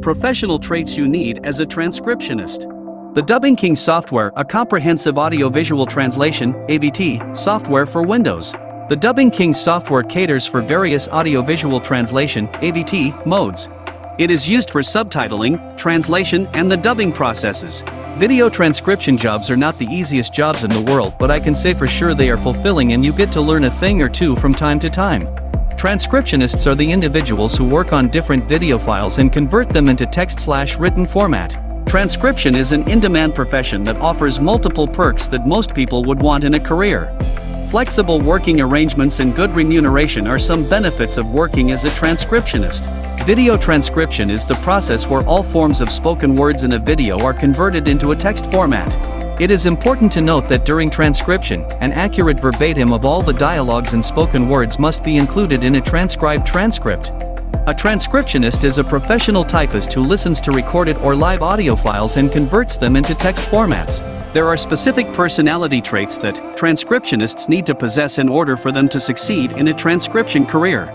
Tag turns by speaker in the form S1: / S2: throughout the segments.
S1: Professional traits you need as a transcriptionist. The Dubbing King software, a comprehensive audio-visual translation (AVT) software for Windows. The Dubbing King software caters for various audio-visual translation (AVT) modes. It is used for subtitling, translation, and the dubbing processes. Video transcription jobs are not the easiest jobs in the world, but I can say for sure they are fulfilling and you get to learn a thing or two from time to time. Transcriptionists are the individuals who work on different video files and convert them into text/written format. Transcription is an in-demand profession that offers multiple perks that most people would want in a career. Flexible working arrangements and good remuneration are some benefits of working as a transcriptionist. Video transcription is the process where all forms of spoken words in a video are converted into a text format. It is important to note that during transcription, an accurate verbatim of all the dialogues and spoken words must be included in a transcribed transcript. A transcriptionist is a professional typist who listens to recorded or live audio files and converts them into text formats. There are specific personality traits that transcriptionists need to possess in order for them to succeed in a transcription career.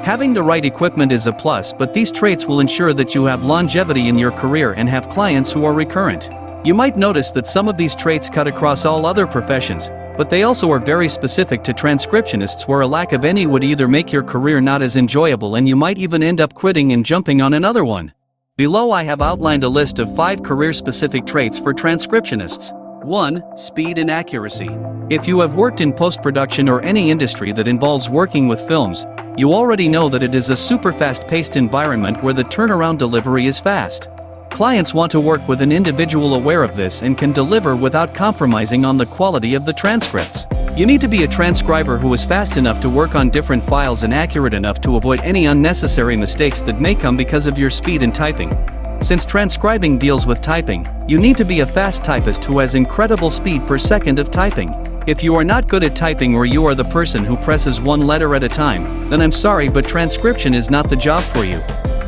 S1: Having the right equipment is a plus, but these traits will ensure that you have longevity in your career and have clients who are recurrent. You might notice that some of these traits cut across all other professions, but they also are very specific to transcriptionists, where a lack of any would either make your career not as enjoyable and you might even end up quitting and jumping on another one. Below I have outlined a list of 5 career-specific traits for transcriptionists. 1. Speed and accuracy. If you have worked in post-production or any industry that involves working with films, you already know that it is a super fast-paced environment where the turnaround delivery is fast. Clients want to work with an individual aware of this and can deliver without compromising on the quality of the transcripts. You need to be a transcriber who is fast enough to work on different files and accurate enough to avoid any unnecessary mistakes that may come because of your speed in typing. Since transcribing deals with typing, you need to be a fast typist who has incredible speed per second of typing. If you are not good at typing or you are the person who presses one letter at a time, then I'm sorry, but transcription is not the job for you.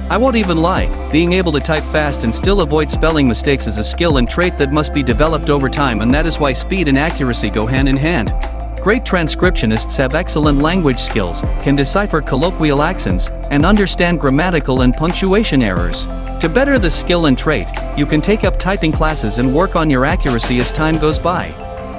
S1: I won't even lie, being able to type fast and still avoid spelling mistakes is a skill and trait that must be developed over time, and that is why speed and accuracy go hand in hand. Great transcriptionists have excellent language skills, can decipher colloquial accents, and understand grammatical and punctuation errors. To better this skill and trait, you can take up typing classes and work on your accuracy as time goes by.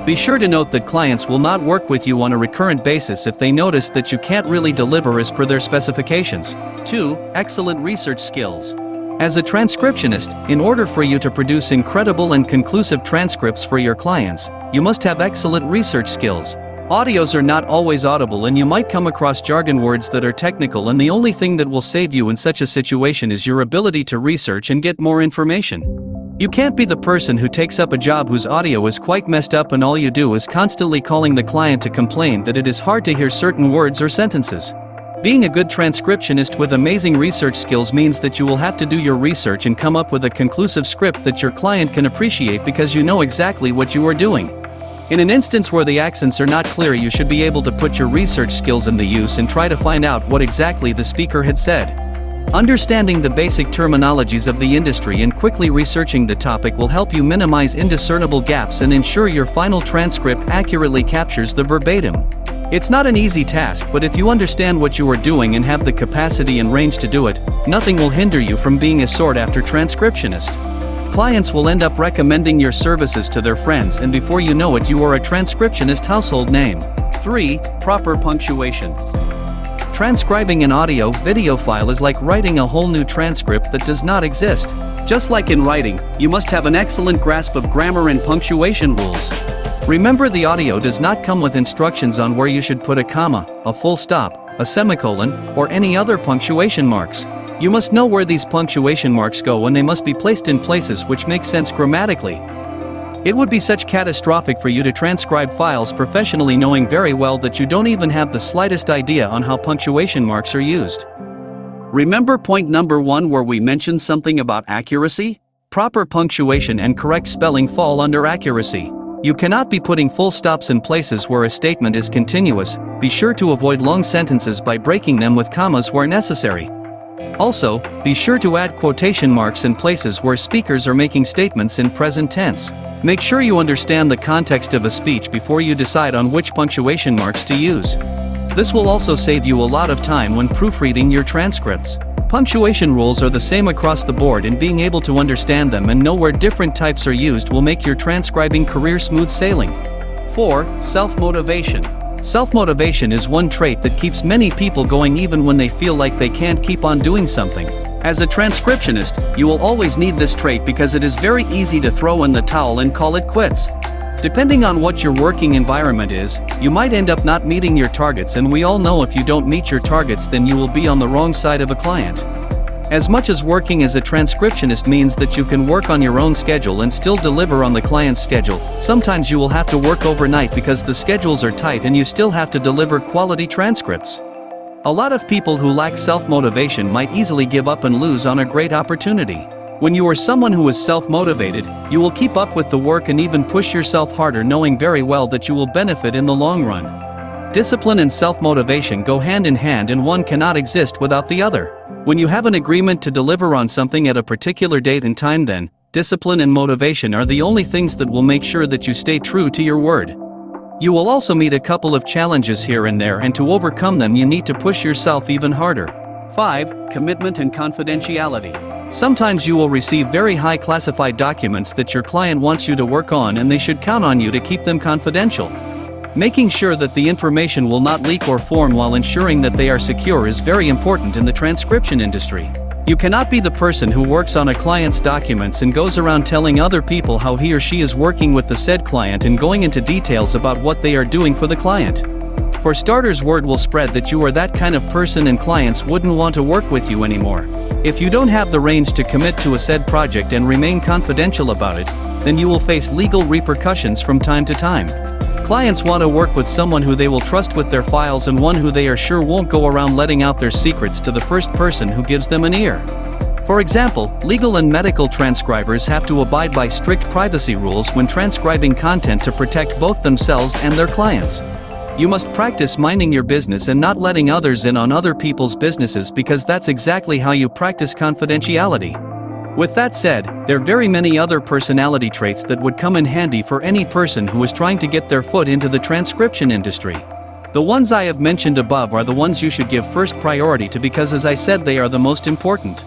S1: Be sure to note that clients will not work with you on a recurrent basis if they notice that you can't really deliver as per their specifications. 2. Excellent research skills. As a transcriptionist, in order for you to produce incredible and conclusive transcripts for your clients, you must have excellent research skills. Audios are not always audible and you might come across jargon words that are technical, and the only thing that will save you in such a situation is your ability to research and get more information. You can't be the person who takes up a job whose audio is quite messed up and all you do is constantly calling the client to complain that it is hard to hear certain words or sentences. Being a good transcriptionist with amazing research skills means that you will have to do your research and come up with a conclusive script that your client can appreciate because you know exactly what you are doing. In an instance where the accents are not clear, you should be able to put your research skills into use and try to find out what exactly the speaker had said. Understanding the basic terminologies of the industry and quickly researching the topic will help you minimize indiscernible gaps and ensure your final transcript accurately captures the verbatim. It's not an easy task, but if you understand what you are doing and have the capacity and range to do it, nothing will hinder you from being a sought-after transcriptionist. Clients will end up recommending your services to their friends, and before you know it, you are a transcriptionist household name. 3. Proper punctuation. Transcribing an audio-video file is like writing a whole new transcript that does not exist. Just like in writing, you must have an excellent grasp of grammar and punctuation rules. Remember, the audio does not come with instructions on where you should put a comma, a full stop, a semicolon, or any other punctuation marks. You must know where these punctuation marks go, and they must be placed in places which make sense grammatically. It would be such catastrophic for you to transcribe files professionally knowing very well that you don't even have the slightest idea on how punctuation marks are used. Remember point number 1 where we mentioned something about accuracy? Proper punctuation and correct spelling fall under accuracy. You cannot be putting full stops in places where a statement is continuous. Be sure to avoid long sentences by breaking them with commas where necessary. Also, be sure to add quotation marks in places where speakers are making statements in present tense. Make sure you understand the context of a speech before you decide on which punctuation marks to use. This will also save you a lot of time when proofreading your transcripts. Punctuation rules are the same across the board, and being able to understand them and know where different types are used will make your transcribing career smooth sailing. 4. Self-motivation. Self-motivation is one trait that keeps many people going even when they feel like they can't keep on doing something. As a transcriptionist, you will always need this trait because it is very easy to throw in the towel and call it quits. Depending on what your working environment is, you might end up not meeting your targets, and we all know if you don't meet your targets then you will be on the wrong side of a client. As much as working as a transcriptionist means that you can work on your own schedule and still deliver on the client's schedule, sometimes you will have to work overnight because the schedules are tight and you still have to deliver quality transcripts. A lot of people who lack self-motivation might easily give up and lose on a great opportunity. When you are someone who is self-motivated, you will keep up with the work and even push yourself harder, knowing very well that you will benefit in the long run. Discipline and self-motivation go hand in hand, and one cannot exist without the other. When you have an agreement to deliver on something at a particular date and time, then discipline and motivation are the only things that will make sure that you stay true to your word. You will also meet a couple of challenges here and there, and to overcome them you need to push yourself even harder. 5. Commitment and confidentiality. Sometimes you will receive very high classified documents that your client wants you to work on, and they should count on you to keep them confidential. Making sure that the information will not leak or form while ensuring that they are secure is very important in the transcription industry. You cannot be the person who works on a client's documents and goes around telling other people how he or she is working with the said client and going into details about what they are doing for the client. For starters, word will spread that you are that kind of person and clients wouldn't want to work with you anymore. If you don't have the range to commit to a said project and remain confidential about it, then you will face legal repercussions from time to time. Clients want to work with someone who they will trust with their files and one who they are sure won't go around letting out their secrets to the first person who gives them an ear. For example, legal and medical transcribers have to abide by strict privacy rules when transcribing content to protect both themselves and their clients. You must practice minding your business and not letting others in on other people's businesses, because that's exactly how you practice confidentiality. With that said, there are very many other personality traits that would come in handy for any person who is trying to get their foot into the transcription industry. The ones I have mentioned above are the ones you should give first priority to, because as I said, they are the most important.